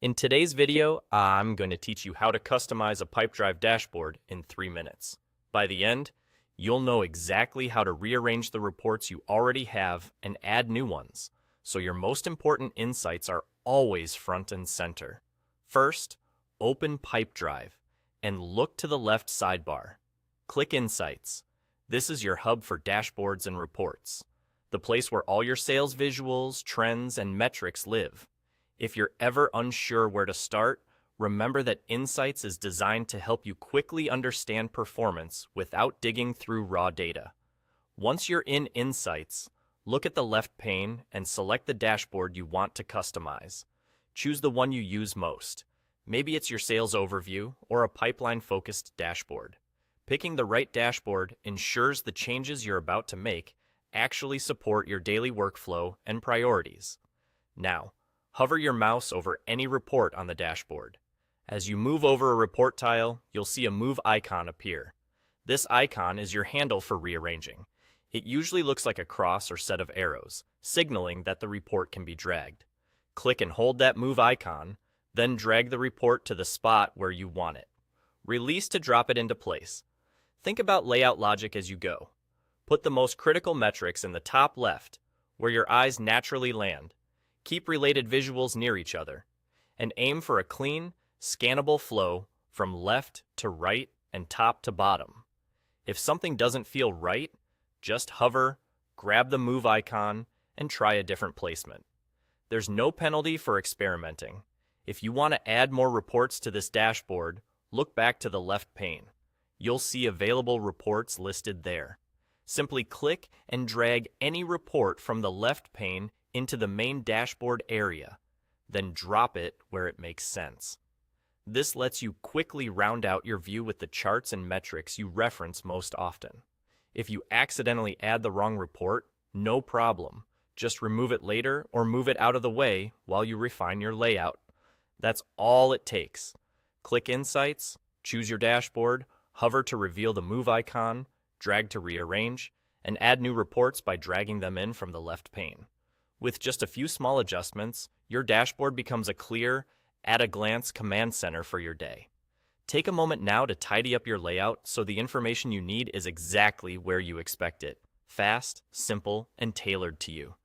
In today's video, I'm going to teach you how to customize a Pipedrive dashboard in 3 minutes. By the end, you'll know exactly how to rearrange the reports you already have and add new ones, so your most important insights are always front and center. First, open Pipedrive and look to the left sidebar. Click Insights. This is your hub for dashboards and reports, the place where all your sales visuals, trends, and metrics live. If you're ever unsure where to start, remember that Insights is designed to help you quickly understand performance without digging through raw data. Once you're in Insights, look at the left pane and select the dashboard you want to customize. Choose the one you use most. Maybe it's your sales overview or a pipeline-focused dashboard. Picking the right dashboard ensures the changes you're about to make actually support your daily workflow and priorities. Now, hover your mouse over any report on the dashboard. As you move over a report tile, you'll see a move icon appear. This icon is your handle for rearranging. It usually looks like a cross or set of arrows, signaling that the report can be dragged. Click and hold that move icon, then drag the report to the spot where you want it. Release to drop it into place. Think about layout logic as you go. Put the most critical metrics in the top left, where your eyes naturally land. Keep related visuals near each other, and aim for a clean, scannable flow from left to right and top to bottom. If something doesn't feel right, just hover, grab the move icon, and try a different placement. There's no penalty for experimenting. If you want to add more reports to this dashboard, look back to the left pane. You'll see available reports listed there. Simply click and drag any report from the left pane into the main dashboard area, then drop it where it makes sense. This lets you quickly round out your view with the charts and metrics you reference most often. If you accidentally add the wrong report, no problem. Just remove it later or move it out of the way while you refine your layout. That's all it takes. Click Insights, choose your dashboard, hover to reveal the move icon, drag to rearrange, and add new reports by dragging them in from the left pane. With just a few small adjustments, your dashboard becomes a clear, at-a-glance command center for your day. Take a moment now to tidy up your layout so the information you need is exactly where you expect it. Fast, simple, and tailored to you.